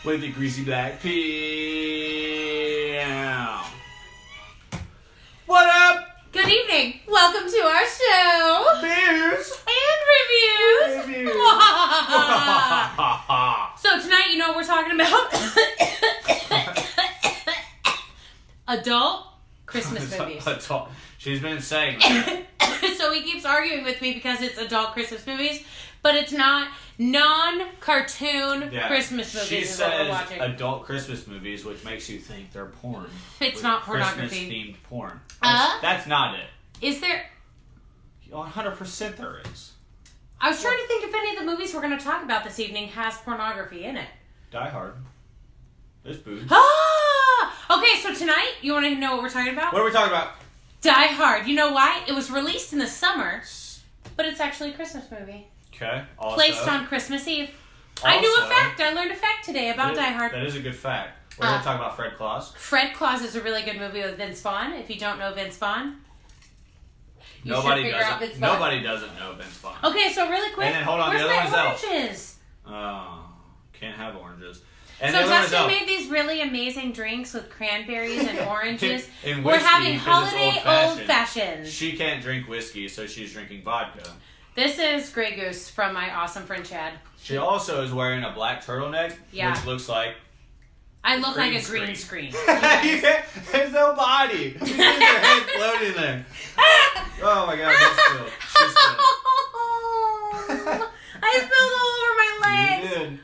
with the greasy black pea. What up? Good evening. Welcome to our show. Beers and reviews. So tonight, you know what we're talking about? Adult Christmas movies. Adult. She's been saying that. So he keeps arguing with me because it's adult Christmas movies, but it's not non-cartoon Christmas movies. She is what we're says watching. adult Christmas movies, which makes you think they're porn. It's not pornography. Christmas-themed porn. That's not it. Is there? 100% there is. I was trying to think if any of the movies we're going to talk about this evening has pornography in it. Die Hard. There's booze. Okay, so tonight, you want to know what we're talking about? What are we talking about? Die Hard. You know why? It was released in the summer, but it's actually a Christmas movie. Okay. Also, placed on Christmas Eve. I knew a fact. I learned a fact today about Die Hard. That is a good fact. We're going to talk about Fred Claus. Fred Claus is a really good movie with Vince Vaughn. If you don't know Vince Vaughn, Nobody doesn't know Vince Vaughn. Okay, so really quick. And then hold on, where's the other my one's oranges? Oh, can't have oranges. And so Dustin made these really amazing drinks with cranberries and oranges. And we're whiskey, having holiday old fashions. She can't drink whiskey, so she's drinking vodka. This is Grey Goose from my awesome friend Chad. She also is wearing a black turtleneck, which looks like I look like a green screen. There's no body. She's your head floating there. Oh my god, that's spilled. She spilled. I spilled all over my legs. You did.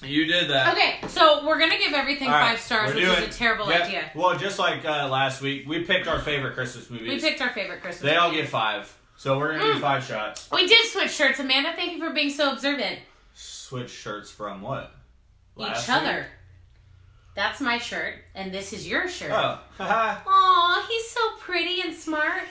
You did that. Okay, so we're going to give everything 5 stars, which is a terrible idea. Well, just like last week, we picked our favorite Christmas movies. We picked our favorite Christmas movies. They all get 5. So we're going to do 5 shots. We did switch shirts. Amanda, thank you for being so observant. Switch shirts from what? Each other. That's my shirt, and this is your shirt. Oh. Aw, he's so pretty and smart.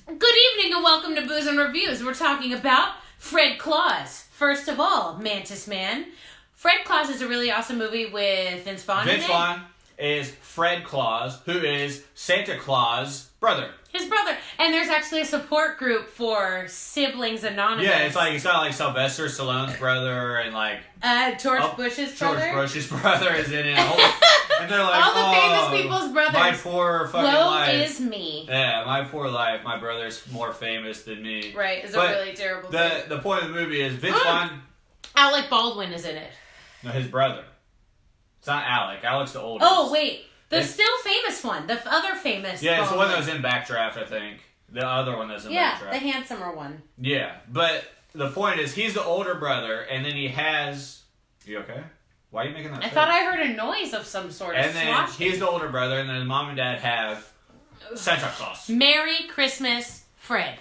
Good evening and welcome to Booze and Reviews. We're talking about Fred Claus. First of all, Mantis Man. Fred Claus is a really awesome movie with Vince Vaughn in it. Vince Vaughn is Fred Claus, who is Santa Claus' brother. His brother. And there's actually a support group for Siblings Anonymous. Yeah, it's not like Sylvester Stallone's brother and like George Bush's brother. George Bush's brother is in it. And they're like, all the famous people's brothers. My poor fucking life. Woe is me. Yeah, my poor life. My brother's more famous than me. Right, it's a really terrible thing. The point of the movie is Vince Vaughn. Alec Baldwin is in it. No, his brother. It's not Alec. Alec's the oldest. Oh, wait. The still famous one. The other famous Yeah, it's the one that Baldwin. was in Backdraft, I think. The other one that's in Backdraft. Yeah, the handsomer one. Yeah, but the point is, he's the older brother, and then he has... You okay? Why are you making that I face? thought I heard a noise of some sort. And then he's the older brother, and then his mom and dad have Santa Claus. Merry Christmas, Fred.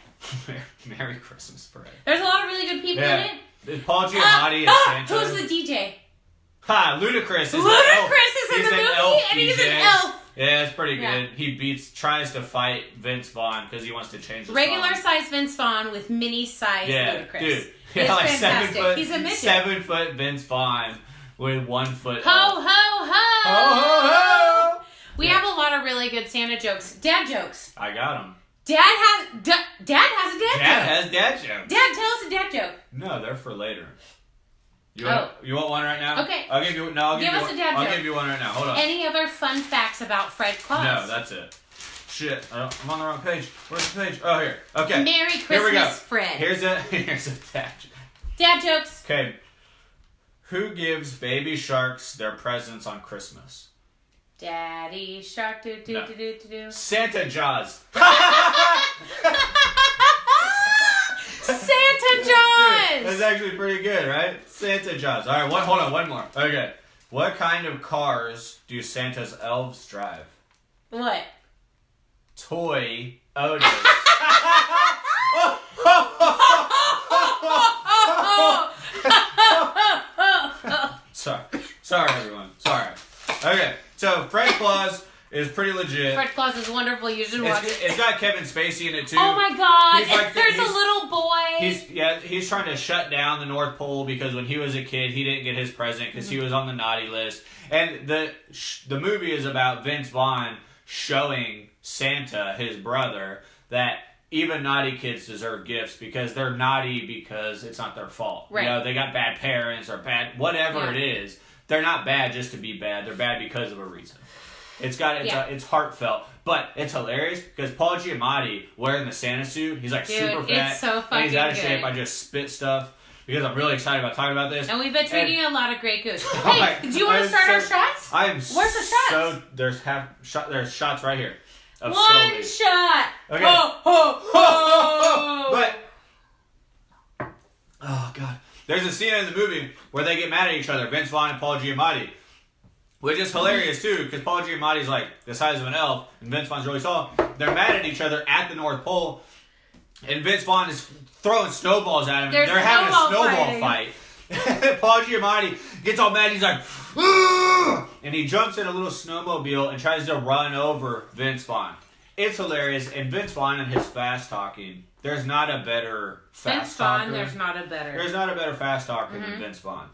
Merry Christmas, Fred. There's a lot of really good people in it. Paul Giamatti is Santa. Who's the DJ? Ha! Ludacris is in the movie, and he's an elf. Yeah, it's pretty good. He tries to fight Vince Vaughn because he wants to change the regular song. size Vince Vaughn with mini size Ludacris. Dude. He's like fantastic. He's a midget. 7 foot Vince Vaughn with 1 foot. Ho ho ho! Ho ho ho! We have a lot of really good Santa jokes, dad jokes. I got them. Dad has a dad Dad joke. has dad jokes. Dad, tell us a dad joke. No, they're for later. You want one right now? Okay. I'll give you one right now. Hold on. Any other fun facts about Fred Claus? No, that's it. Shit, I'm on the wrong page. Where's the page? Oh, here. Okay. Merry Christmas, Fred. Here's a dad joke. Dad jokes. Okay. Who gives baby sharks their presents on Christmas? Daddy Shark do do do do do. Santa Jaws. Santa Jaws! That's actually pretty good, right? Santa Jaws. All right, hold on, one more. Okay. What kind of cars do Santa's elves drive? What? Toy Otis. Sorry, everyone. Sorry. Okay, so Fred Claus is pretty legit. Fred Claus is wonderful. You should watch it. It's got Kevin Spacey in it too. Oh my god! Like There's a little boy. He's trying to shut down the North Pole because when he was a kid, he didn't get his present because he was on the naughty list. And the movie is about Vince Vaughn showing Santa, his brother, that even naughty kids deserve gifts because they're naughty because it's not their fault. Right. You know, they got bad parents or bad whatever it is. They're not bad just to be bad. They're bad because of a reason. It's heartfelt, but it's hilarious because Paul Giamatti wearing the Santa suit, he's like super fat. It's so fucking and he's out of good. shape. I just spit stuff because I'm really excited about talking about this. And we've been drinking a lot of Grey Goose. Hey, do you want to start our shots? Where's the shots? There's shots right here. Of One Stoli. shot. Okay. Ho, ho, ho. Oh god, there's a scene in the movie where they get mad at each other, Vince Vaughn and Paul Giamatti, which is hilarious too because Paul Giamatti's like the size of an elf and Vince Vaughn's really tall. They're mad at each other at the North Pole, and Vince Vaughn is throwing snowballs at him. They're having a snowball fight. Paul Giamatti gets all mad. He's like, "Ugh!" And he jumps in a little snowmobile and tries to run over Vince Vaughn. It's hilarious, and Vince Vaughn and his fast talking. There's not a better fast talker. There's not a better fast talker than Vince Vaughn.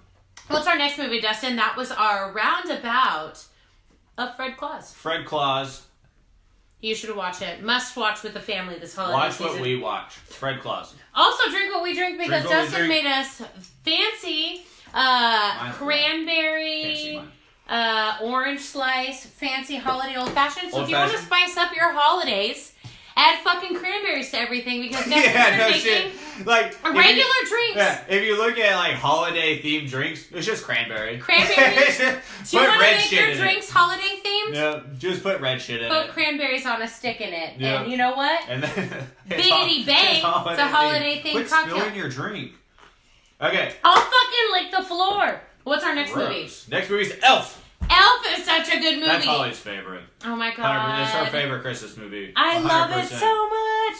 What's our next movie, Dustin? That was our roundabout of Fred Claus. Fred Claus. You should watch it. Must watch with the family this holiday season. Watch what we watch. Fred Claus. Also, drink what we drink because Dustin made us fancy cranberry, orange slice, fancy holiday old fashioned. So if you want to spice up your holidays, add fucking cranberries to everything because Dustin's making like a regular drinks. Yeah, if you look at like holiday themed drinks, it's just cranberry. Cranberries. Do you want to make your drinks holiday themed? Yeah, just put red shit in it. Put cranberries on a stick in it, and you know what? And then Biggity bang! It's a holiday themed cocktail. Quit spilling your drink. Okay. I'll fucking lick the floor. What's our next movie? Next movie's Elf. Elf is such a good movie. That's Holly's favorite. Oh my god. It's her favorite Christmas movie. I love it so much.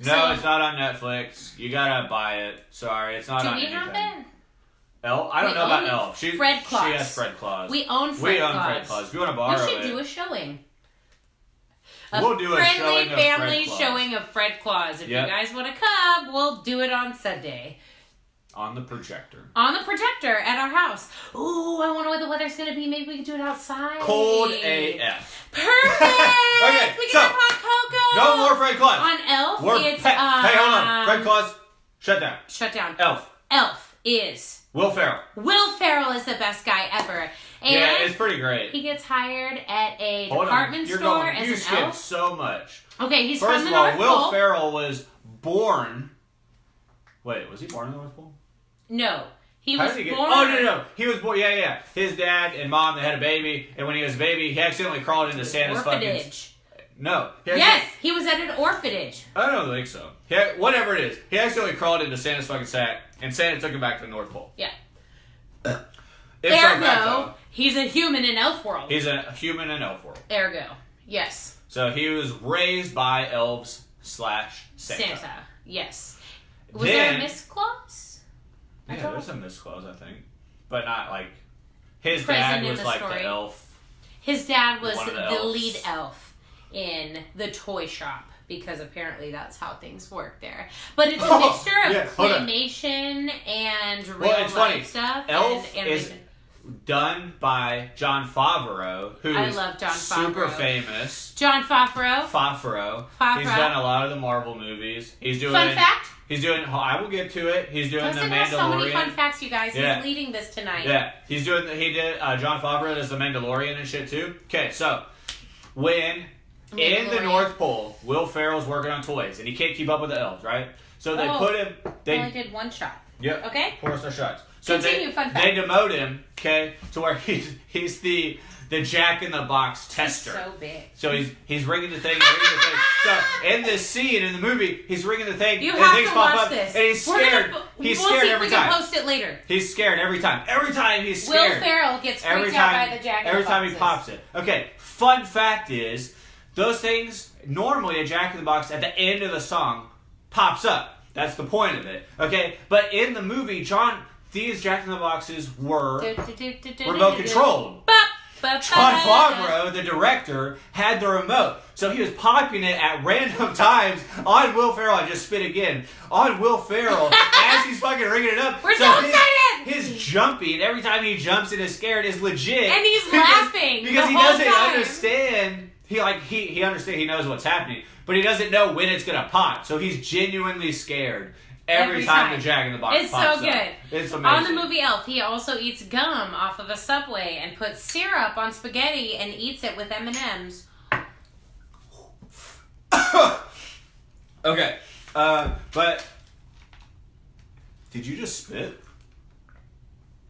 No, it's not on Netflix. You gotta buy it. Sorry, it's not on anything. Do we have it? Elf? I don't know about Elf. Fred Claus. She has Fred Claus. We own Fred Claus. If you want to borrow it. We should do a showing. We'll do a showing of family Fred Claus. showing of Fred Claus. If you guys want to come, we'll do it on Sunday. On the projector. On the projector at our house. Ooh, I wonder what the weather's going to be. Maybe we can do it outside. Cold AF. Perfect! Okay, we can have hot cocoa. No more Fred Claus. On Elf, hey, hold on. Fred Claus, shut down. Shut down. Elf. Elf is... Will Ferrell. Will Ferrell is the best guy ever. And yeah, it's pretty great. He gets hired at a department store as an elf. You skipped so much. Okay, he's First from the of all, North Pole. Will Ferrell was born... Wait, was he born in the North Pole? No. He was born... Oh, no. He was born... Yeah. His dad and mom, they had a baby, and when he was a baby, he accidentally crawled into Santa's orphanage. No. Yes, he was at an orphanage. I don't think so. Whatever it is. He accidentally crawled into Santa's fucking sack, and Santa took him back to the North Pole. Yeah. Ergo, he's a human in elf world. He's a human in elf world. Ergo, yes. So he was raised by elves / Santa. Santa, yes. Was there a Miss Claus? Yeah, there's a Miss Claus, I think. But not like... His dad was like the elf. His dad was the lead elf in the toy shop. Because apparently that's how things work there. But it's a mixture of claymation and real life stuff. Elf is done by Jon Favreau, who is super famous. Jon Favreau. He's done a lot of the Marvel movies. He's doing... Fun fact? He's doing... I will get to it. He's doing The Mandalorian. Has so many fun facts, you guys. He's leading this tonight. Yeah. He did... Jon Favreau does The Mandalorian and shit, too. Okay, so... When... In the North Pole, Will Ferrell's working on toys, and he can't keep up with the elves, right? So they put him... They only did one shot. Yep. Okay? Pour us our shots. So Continue, fun fact. They demote him, okay, to where he's the Jack-in-the-Box tester. He's so big. So he's ringing the thing, So in this scene in the movie, he's ringing the thing, you and have things to pop watch up, this. and he's scared. He's scared every time. We'll post it later. He's scared every time. Every time he's scared. Will Ferrell gets freaked out by the Jack-in-the-Boxes. Every time he pops it. Okay, fun fact is... Those things, normally a Jack-in-the-Box at the end of the song pops up. That's the point of it. Okay? But in the movie, these Jack-in-the-Boxes were remote controlled. Jon Favreau, the director, had the remote. So he was popping it at random times on Will Ferrell. I just spit again. On Will Ferrell as he's fucking ringing it up. We're so excited! His jumping, every time he jumps and is scared, is legit. And he's laughing because the he whole doesn't time. understand... He understands. He knows what's happening, but he doesn't know when it's going to pop. So he's genuinely scared every time the Jack in the Box it's pops so good. up. It's amazing. On the movie Elf, he also eats gum off of a Subway and puts syrup on spaghetti and eats it with M&Ms. Okay, but did you just spit?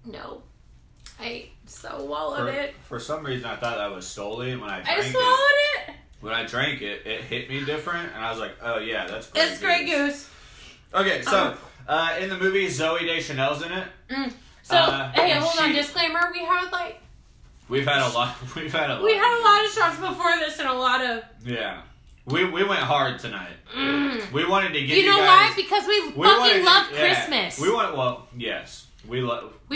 No, I swallowed it. For some reason, I thought that was Stoli, and when I drank it, it hit me different, and I was like, "Oh yeah, that's Grey Goose." It's Grey Goose. Okay, so in the movie, Zooey Deschanel's in it. So hey, hold on. Disclaimer: we've had a lot. We had a lot of shots before this, and a lot of We went hard tonight. We wanted to get you know why? Because we fucking love Christmas. Yes. We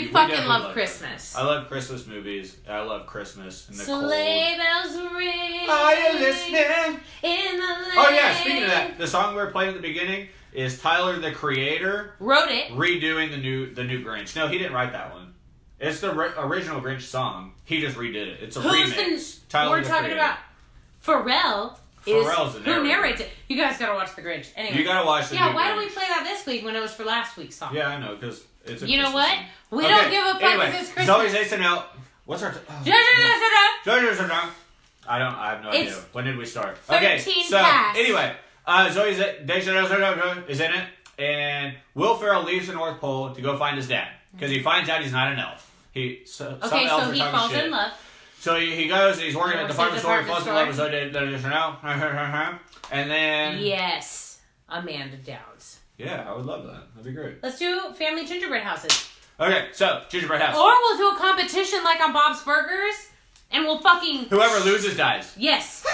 fucking love Christmas. I love Christmas movies. I love Christmas and the cold. Sleigh bells ring. Are you listening? In the lane. Oh yeah, speaking of that, the song we were playing at the beginning is Tyler the Creator wrote it, redoing the new Grinch. No, he didn't write that one. It's the original Grinch song. He just redid it. It's a remix. Tyler we're talking Creator. about Pharrell's who narrates it. You guys gotta watch The Grinch. Anyway, you gotta watch the new why Grinch. don't we play that this week when it was for last week's song? Yeah, I know, because it's a you know Christmas what? song. We don't give a fuck because it's Christmas. Zoe's SNL. What's our... I have no idea. When did we start? 13 past. Anyway, Zoe's Deschanel is in it, and Will Ferrell leaves the North Pole to go find his dad, because he finds out he's not an elf. So he falls in love. So he goes and he's working at the department store. He falls in love with Zoe Deschanel. And then... Yes. Amanda Downs. Yeah, I would love that. That'd be great. Let's do family gingerbread houses. Okay, so gingerbread house. Or we'll do a competition like on Bob's Burgers, and we'll fucking... Whoever loses dies. Yes.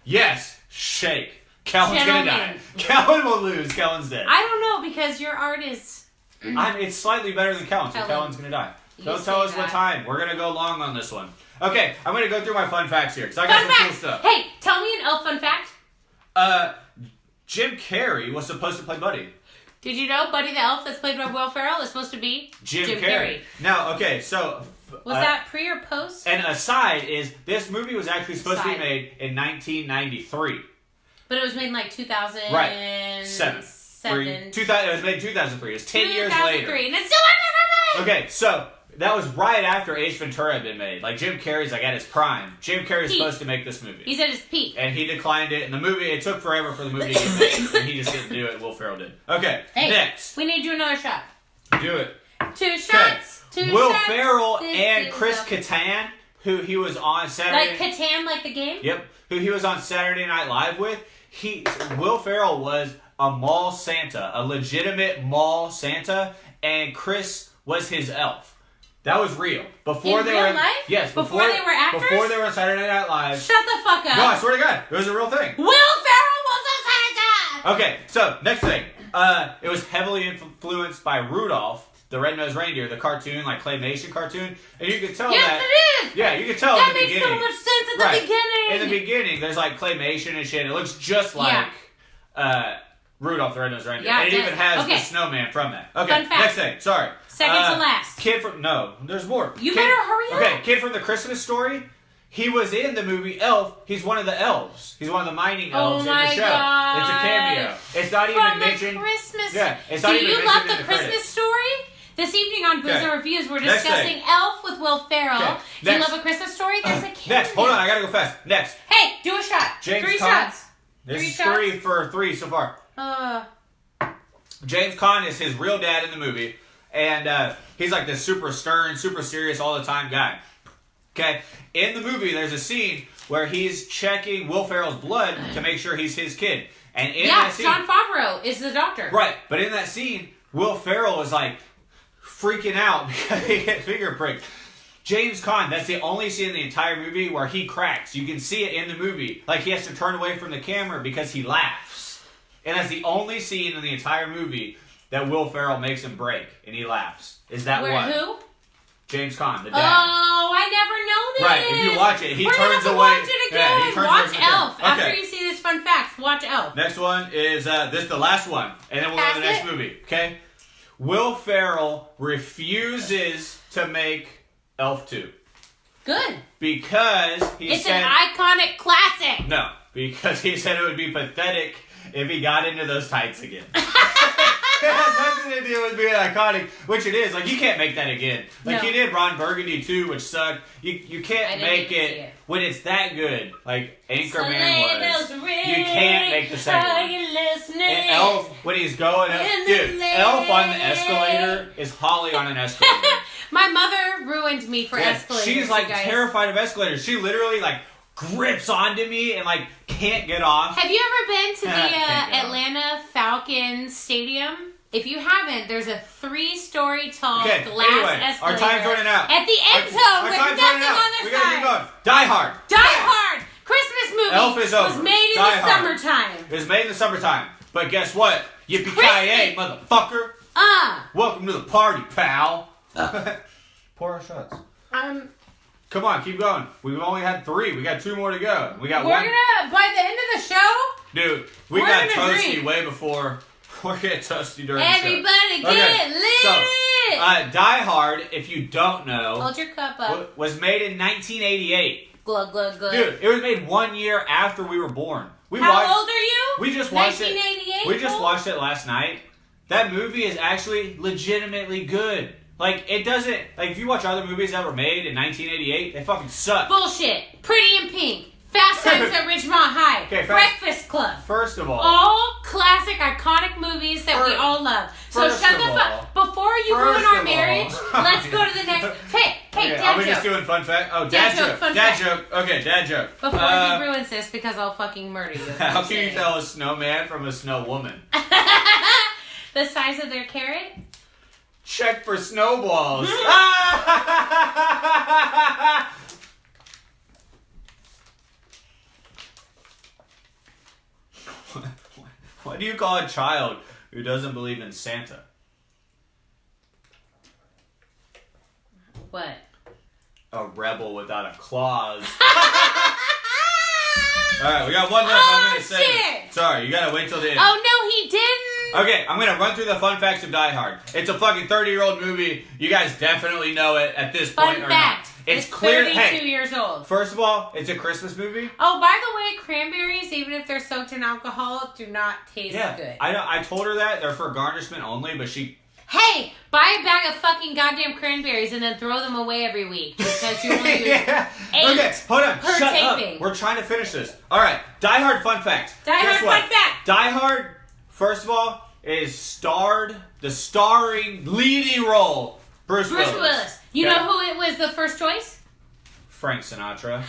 Yes. Shake. Calvin's gonna die. Calvin will lose. Calvin's dead. I don't know, because your art is... It's slightly better than Calvin's, so Calvin's gonna die. Don't tell us what time. We're gonna go long on this one. Okay, I'm gonna go through my fun facts here, because I got some cool stuff. Hey, tell me an elf fun fact. Jim Carrey was supposed to play Buddy. Did you know Buddy the Elf that's played by Will Ferrell is supposed to be Jim Carrey? Now, okay, so... Was that pre or post? And aside is, this movie was actually supposed to be made in 1993. But it was made in like 2007. Right. 7. It was made in 2003. It's 10 years later. And it's still not made! Okay, so... That was right after Ace Ventura had been made. Like, Jim Carrey's like at his prime. Jim Carrey's supposed to make this movie. He's at his peak. And he declined it. And the movie, it took forever for the movie to get made. And he just didn't do it. Will Ferrell did. Okay, next. We need to do another shot. Do it. 2 shots. 2 shots. Will Ferrell and Chris Kattan, who he was on Saturday... Like Kattan, like the game? Yep. Who he was on Saturday Night Live with. Will Ferrell was a mall Santa. A legitimate mall Santa. And Chris was his elf. That was real. Before in they real were life? Yes, before they were actors? Before they were on Saturday Night Live. Shut the fuck up. No, I swear to God. It was a real thing. Will Ferrell was a Santa! Okay, so next thing. It was heavily influenced by Rudolph, the Red-Nosed Reindeer, the cartoon, like claymation cartoon. And you could tell that... Yes, it is! Yeah, you could tell that in the beginning. That makes so much sense at the beginning. In the beginning, there's like claymation and shit. It looks just like Rudolph, the Red-Nosed Reindeer. Yeah, and it even has the snowman from that. Okay, next thing. Sorry. Second to last. There's more. You better hurry up. Okay, kid from the Christmas Story. He was in the movie Elf. He's one of the elves. He's one of the mining elves in the show. God. It's a cameo. It's not even mentioned. Christmas. Yeah, it's not even mentioned. Do you love in the Christmas credits. Story? This evening on Booze and Reviews, we're discussing Elf with Will Ferrell. Do you love A Christmas Story? There's a cameo. Next, hold on, I gotta go fast. Next. Hey, do a shot. James 3 Caan. shots. This 3 is shots? 3 for 3 so far. James Caan is his real dad in the movie. And he's like this super stern, super serious all the time guy. Okay? In the movie, there's a scene where he's checking Will Ferrell's blood to make sure he's his kid. And in that scene... Jon Favreau is the doctor. Right. But in that scene, Will Ferrell is like freaking out because he get finger pricked. James Caan, that's the only scene in the entire movie where he cracks. You can see it in the movie. Like he has to turn away from the camera because he laughs. And that's the only scene in the entire movie that Will Ferrell makes him break, and he laughs. Is that one? Who? James Caan, the dad. Oh, I never know this. Right, if you watch it, he We're turns gonna away. Watch it again. Yeah, he turns watch away Elf. Okay. After you see this fun facts, watch Elf. Next one is this is the last one, and then we'll go to the next movie. Okay. Will Ferrell refuses to make Elf 2. Good. Because it's an iconic classic. No. because he said it would be pathetic if he got into those tights again. It has nothing to do with being iconic, which it is. Like, you can't make that again. Like, he did Ron Burgundy too, which sucked. You can't make it when it's that good. Like Anchorman was. You can't make the second one. And Elf, when he's going up, dude, Elf on the escalator is Holly on an escalator. My mother ruined me for escalators. She's like terrified of escalators. She literally like grips onto me and like can't get off. Have you ever been to the Atlanta Falcons Stadium? If you haven't, there's a 3-story tall glass escalator. Our time's running out. At the end zone with nothing on the side. We gotta keep going. Die Hard. Die Hard. Christmas movie. Elf is over. Was made in the summertime. It was made in the summertime. But guess what? Yippee-ki-yay, motherfucker. Welcome to the party, pal. Pour our shots. Come on, keep going. We've only had 3. We got 2 more to go. We got We're gonna, by the end of the show... Dude, we got toasty way before... We're getting toasty during the show. Everybody get lit! So, Die Hard, if you don't know... Hold your cup up. Was made in 1988. Glug, glug, glug. Dude, it was made 1 year after we were born. How old are you? We just watched 1988? We just watched it last night. That movie is actually legitimately good. Like, it doesn't... Like, if you watch other movies that were made in 1988, they fucking suck. Bullshit. Pretty in Pink. Fast Times at Ridgemont High. Breakfast Club. First of all. All classic, iconic movies that we all love. So shut the fuck... Before you ruin our marriage, let's go to the next... Hey, dad joke. Are we just doing fun fact? Oh, dad joke. Dad joke. Okay, dad joke. Before he ruins this, because I'll fucking murder you. How can you tell a snowman from a snow woman? The size of their carrot? Check for snowballs. What do you call a child who doesn't believe in Santa? What? A rebel without a Claus. Alright, we got one left. I'm going to say it. Sorry, you got to wait till the end. Oh, no, he didn't. Okay, I'm going to run through the fun facts of Die Hard. It's a fucking 30-year-old movie. You guys definitely know it at this point. Fun fact. It's clear. 32 years old. First of all, it's a Christmas movie. Oh, by the way, cranberries, even if they're soaked in alcohol, do not taste good. I told her that. They're for garnishment only, but she... Hey, buy a bag of fucking goddamn cranberries and then throw them away every week because you only use 8 Okay, hold on. per Shut taping. Up. We're trying to finish this. All right, Die Hard fun fact. Fun fact. Die Hard, first of all, is starring leading role Bruce Willis. You know who it was the first choice? Frank Sinatra.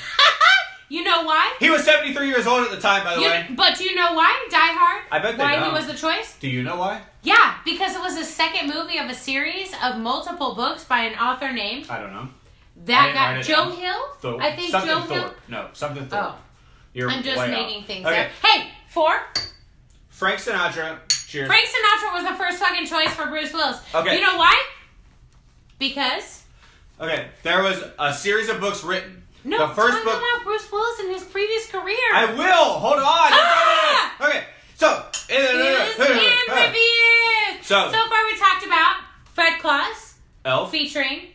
You know why? He was 73 years old at the time, by the way. But you know why? Die Hard? I bet they Why don't. he was the choice? Do you know why? Yeah, because it was the second movie of a series of multiple books by an author named... I don't know. That guy, Joe Hill? I think something Joe Thorpe. Hill. No, something Thorpe. Oh. I'm just making things up. Hey, 4. Frank Sinatra. Cheers. Frank Sinatra was the first fucking choice for Bruce Willis. Okay. You know why? Because... Okay, there was a series of books written. No, the first book about Bruce Willis in his previous career. I will. Hold on. Okay, so So far we talked about Fred Claus, Elf, featuring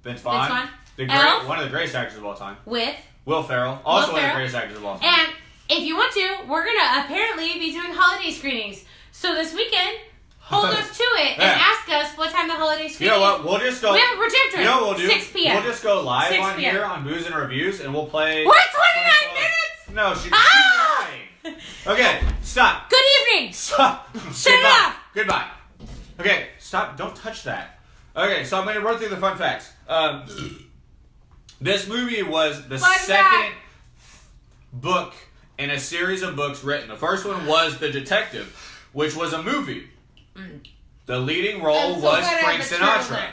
Vince Vaughn, Elf, one of the greatest actors of all time, with Will Ferrell, also one of the greatest actors of all time. And if you want to, we're gonna apparently be doing holiday screenings. So this weekend, hold us to it and ask us what time the holiday screening is. You know what? We'll just go. We have a projector. You know what we'll do? 6 p.m. We'll just go live on here on Booze and Reviews, and we'll play. We're 29 minutes. No, she's lying. Okay, stop. Good evening. Stop. Shut it off. Goodbye. Okay, stop. Don't touch that. Okay, so I'm going to run through the fun facts. This movie was the second book in a series of books written. The first one was The Detective, which was a movie. The leading role was Frank Sinatra.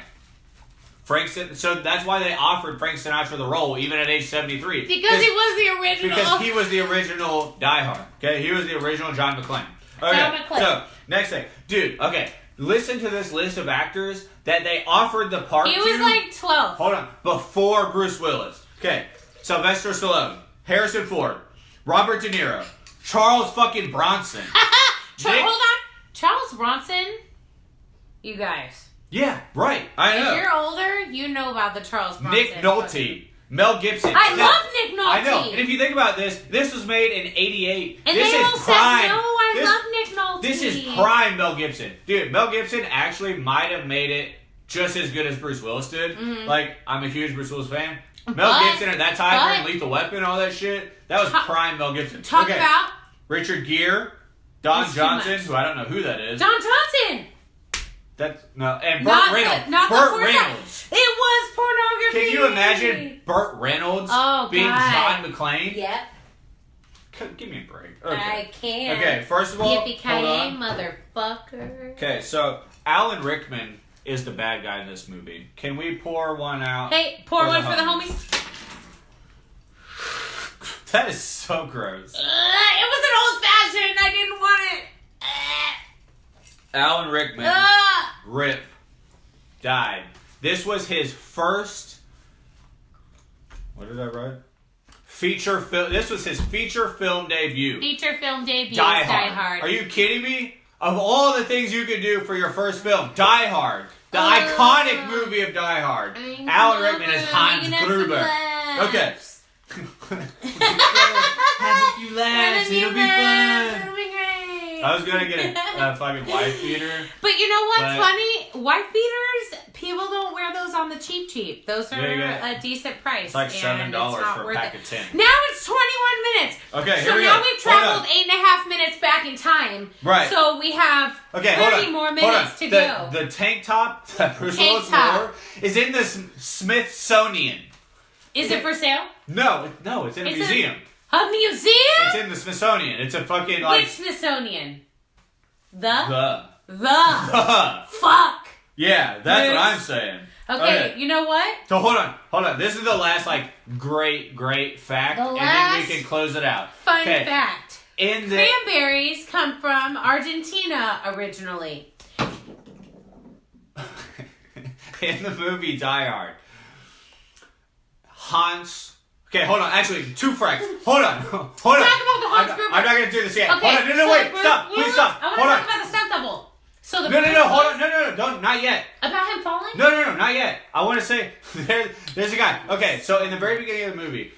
So that's why they offered Frank Sinatra the role, even at age 73. Because he was the original. Because he was the original Die Hard. Okay, he was the original John McClane. Okay, John McClane. So next thing, dude. Okay, listen to this list of actors that they offered the part to. He was like 12. Hold on, before Bruce Willis. Okay, Sylvester Stallone, Harrison Ford, Robert De Niro, Charles fucking Bronson. Hold on, Charles Bronson. You guys. Yeah, right. I know. If you're older, you know about the Charles Bronson. Nick Nolte. Mel Gibson. I love Nick Nolte. I know. And if you think about this was made in '88. And this they is all prime. said, no, I love Nick Nolte. This is prime Mel Gibson. Dude, Mel Gibson actually might have made it just as good as Bruce Willis did. Mm-hmm. Like, I'm a huge Bruce Willis fan. Mel Gibson at that time, Lethal Weapon, all that shit, that was prime Mel Gibson. Talk about Richard Gere, Don Johnson, who I don't know who that is. Don Johnson! That's no, and Burt Reynolds. Burt Reynolds. It was pornography. Can you imagine Burt Reynolds being John McClane? Yep. Give me a break. Okay. I can't. Okay, first of all, yippee-ki-yay, motherfucker. Okay, so Alan Rickman is the bad guy in this movie. Can we pour one out? Hey, pour one for the homies. That is so gross. It was an old-fashioned. I didn't want it. Alan Rickman, Rip, died. This was his first. What did I write? Feature film. This was his feature film debut. Feature film debut. Die Hard. Are you kidding me? Of all the things you could do for your first film, Die Hard, the iconic movie of Die Hard. Alan Rickman is Hans Gruber. Okay. Have a few laughs. It'll be fun. It'll be great. I was gonna get a fucking wife beater. But you know what's funny? Wife beaters, people don't wear those on the cheap. Those are a decent price. It's like $7 for a pack of 10. Now it's 21 minutes. Okay, so here we now go. we've traveled 8.5 minutes back in time. Right. So we have 30 more minutes to go. The tank top that Bruce Willis wore is in the Smithsonian. Is it for sale? No, it's in a museum. A museum? It's in the Smithsonian. It's a fucking like. Which Smithsonian? The. Fuck. Yeah, that's what I'm saying. Okay, you know what? So hold on. This is the last great fact, and then we can close it out. Fun fact. Cranberries come from Argentina originally. In the movie Die Hard, Hans. Okay, hold on. Actually, 2 facts. Hold on. Talk about the Hans Gruber. I'm not going to do this yet. Okay, hold on. No, wait. Stop. Please stop. I want to talk about the stunt double. So No, hold on. No. Don't. Not yet. About him falling? No. Not yet. I want to say, there's a guy. Okay, so in the very beginning of the movie,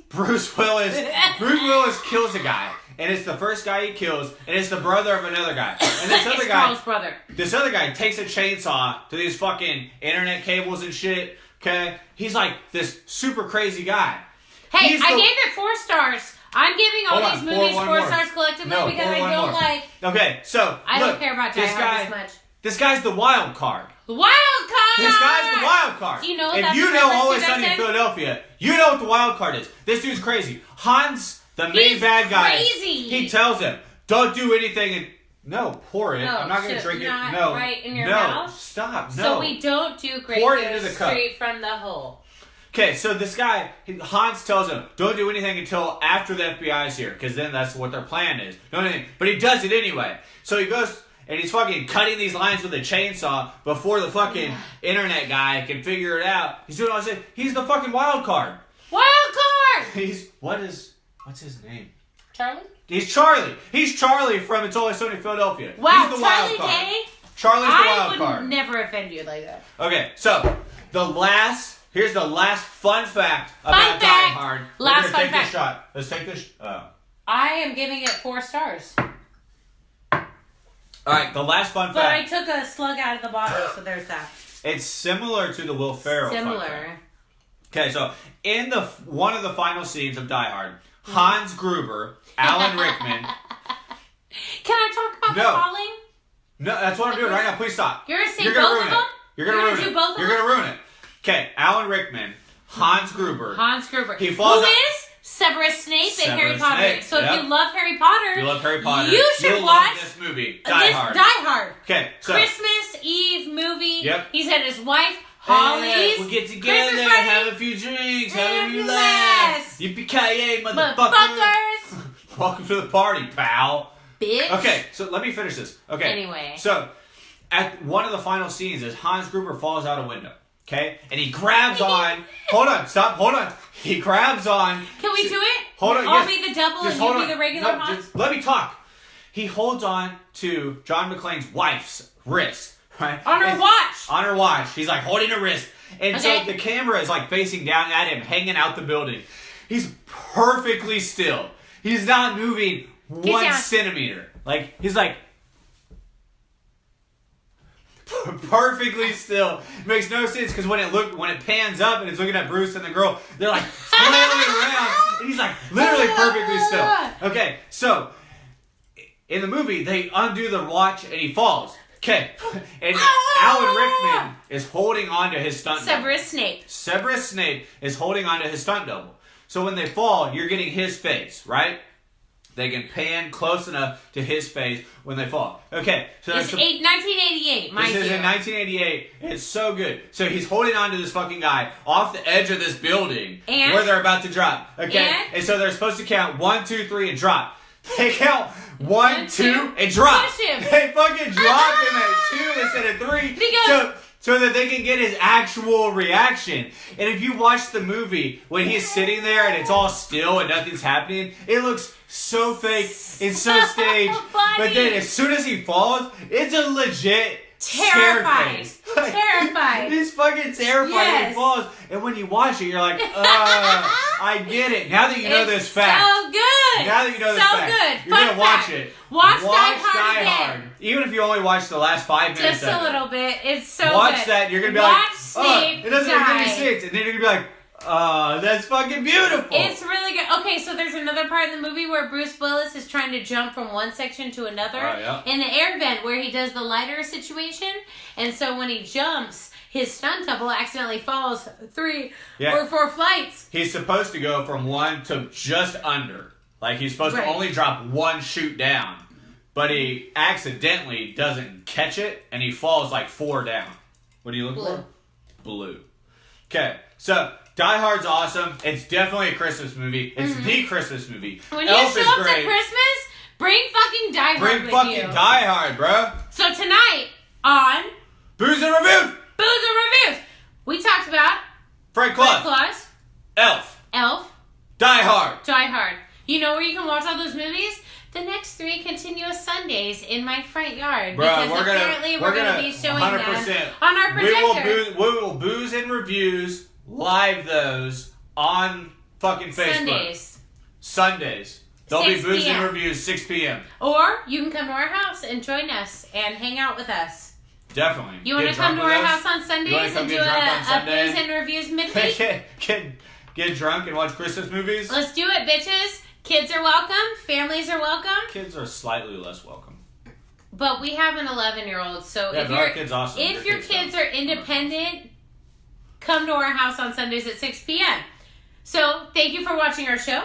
Bruce Willis kills a guy. And it's the first guy he kills, and it's the brother of another guy. And this other guy, Carl's brother. This other guy takes a chainsaw to these fucking internet cables and shit. Okay, he's like this super crazy guy. Hey, I gave it 4 stars. I'm giving all these movies 4 stars collectively because I don't like. Okay, so I don't care about Die Hard as much. This guy's the wild card. Wild card. This guy's the wild card. Do you know if you know Always Sunny in Philadelphia, you know what the wild card is. This dude's crazy. Hans, the main bad guy, he tells him, "Don't do anything." No, pour it. I'm not going to drink it. No, right in your mouth. Stop. No. So we don't do Grey Goose straight from the hole. Okay, so this guy, Hans tells him, don't do anything until after the FBI's here, because then that's what their plan is. Don't do anything. But he does it anyway. So he goes, and he's fucking cutting these lines with a chainsaw before the fucking internet guy can figure it out. He's doing all this shit. He's the fucking wild card. Wild card! What's his name? Charlie? He's Charlie. He's Charlie from It's Always Sunny in Philadelphia. Wow, he's the Charlie wild card. Day? Charlie's the wild card. I would never offend you like that. Okay, so here's the last fun fact about Die Hard. Last fun fact. This shot. Let's take this. I am giving it 4 stars. All right, the last fun fact. But I took a slug out of the bottle, so there's that. It's similar to the Will Ferrell. Similar. Okay, so in one of the final scenes of Die Hard, Hans Gruber, Alan Rickman. Can I talk about the falling? No, that's what I'm doing right now. Please stop. You're going to say both of them? You're going to ruin it. You're going to ruin it. Okay, Alan Rickman, Hans Gruber. He falls. Who is Severus Snape in Harry Potter? So if you love Harry Potter, you should watch this movie, Die Hard. Die Hard. Okay, so Christmas Eve movie. Yep. He's had his wife. Holly's. We'll get together, have a few drinks, have a few laughs. Yippee-ki-yay, motherfuckers. Welcome to the party, pal. Bitch. Okay, so let me finish this. Okay. Anyway. So, at one of the final scenes is Hans Gruber falls out a window. Okay? And he grabs on. Hold on. He grabs on. Can we do it? Hold on. I'll be the double and you be the regular Hans? Just let me talk. He holds on to John McClane's wife's wrist, right? On her watch. On her watch. He's like holding her wrist. And so the camera is like facing down at him, hanging out the building. He's perfectly still. He's not moving 1 centimeter. Like, he's like perfectly still. It makes no sense because when it pans up and it's looking at Bruce and the girl, they're like flailing around, and he's like literally perfectly still. Okay, so in the movie they undo the watch and he falls. Okay, and Alan Rickman is holding on to his stunt double. Severus Snape is holding on to his stunt double. So when they fall, you're getting his face, right? They can pan close enough to his face when they fall. Okay, so it's 1988, mind you. This is in 1988. It's so good. So he's holding on to this fucking guy off the edge of this building where they're about to drop. Okay, and so they're supposed to count 1, 2, 3, and drop. They count 1, 2, and drop. They fucking drop him at 2 instead of 3. So that they can get his actual reaction. And if you watch the movie, when he's sitting there and it's all still and nothing's happening, it looks so fake and so staged. Funny. But then as soon as he falls, it's a legit terrified. Terrified. He's fucking terrified when he falls. And when you watch it, you're like, I get it. Now that you know this fact. So good. Now that you know this fact. You're going to watch it. Watch Die Hard. Even if you only watch the last 5 minutes. Just a little bit. It's so good. Watch that. You're going to be like, it doesn't make any sense. And then you're going to be like, that's fucking beautiful. It's really good. Okay, so there's another part in the movie where Bruce Willis is trying to jump from one section to another in the air vent where he does the lighter situation. And so when he jumps, his stunt double accidentally falls 3 or 4 flights. He's supposed to go from 1 to just under. Like, he's supposed to only drop 1 chute down. But he accidentally doesn't catch it, and he falls like 4 down. What are you looking for? Blue. Okay, so Die Hard's awesome. It's definitely a Christmas movie. It's the Christmas movie. When you show up to Christmas, bring fucking Die Hard with you. Bring fucking Die Hard, bro. So tonight on Booze and Reviews, we talked about Fred Claus, Elf, Die Hard. You know where you can watch all those movies? The next 3 continuous Sundays in my front yard. Bruh, because apparently we're gonna be showing 100%. them on our projector. We will booze and reviews live those on fucking Facebook. Sundays. There'll be booze and reviews 6 p.m. Or you can come to our house and join us and hang out with us. Definitely. You want to come to our house on Sundays and do a booze and reviews midweek? Get drunk and watch Christmas movies? Let's do it, bitches. Kids are welcome. Families are welcome. Kids are slightly less welcome. But we have an 11-year-old, so if your kids awesome. If your kids are independent, come to our house on Sundays at 6 p.m. So, thank you for watching our show.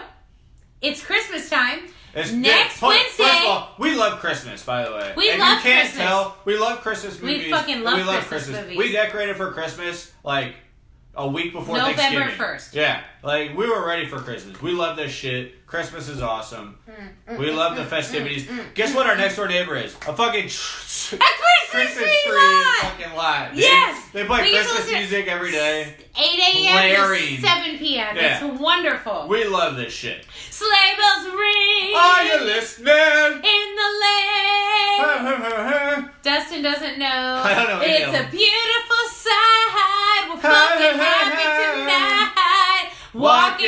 It's Christmas time. Next Wednesday. First of all, we love Christmas, by the way. We love Christmas. Tell, we love Christmas movies. We fucking love Christmas movies. We decorated for Christmas, like, a week before November Thanksgiving. 1st. Yeah, like, we were ready for Christmas. We love this shit. Christmas is awesome. We love the festivities. Guess what our next door neighbor is? A fucking Christmas tree fucking lot. Yes! They play Christmas music every day. 8 a.m. to 7 p.m. Yeah. It's wonderful. We love this shit. Sleigh bells ring. Are you listening? In the lane. Dustin doesn't know. I don't know. It's a beautiful sight. We're fucking happy tonight. Walking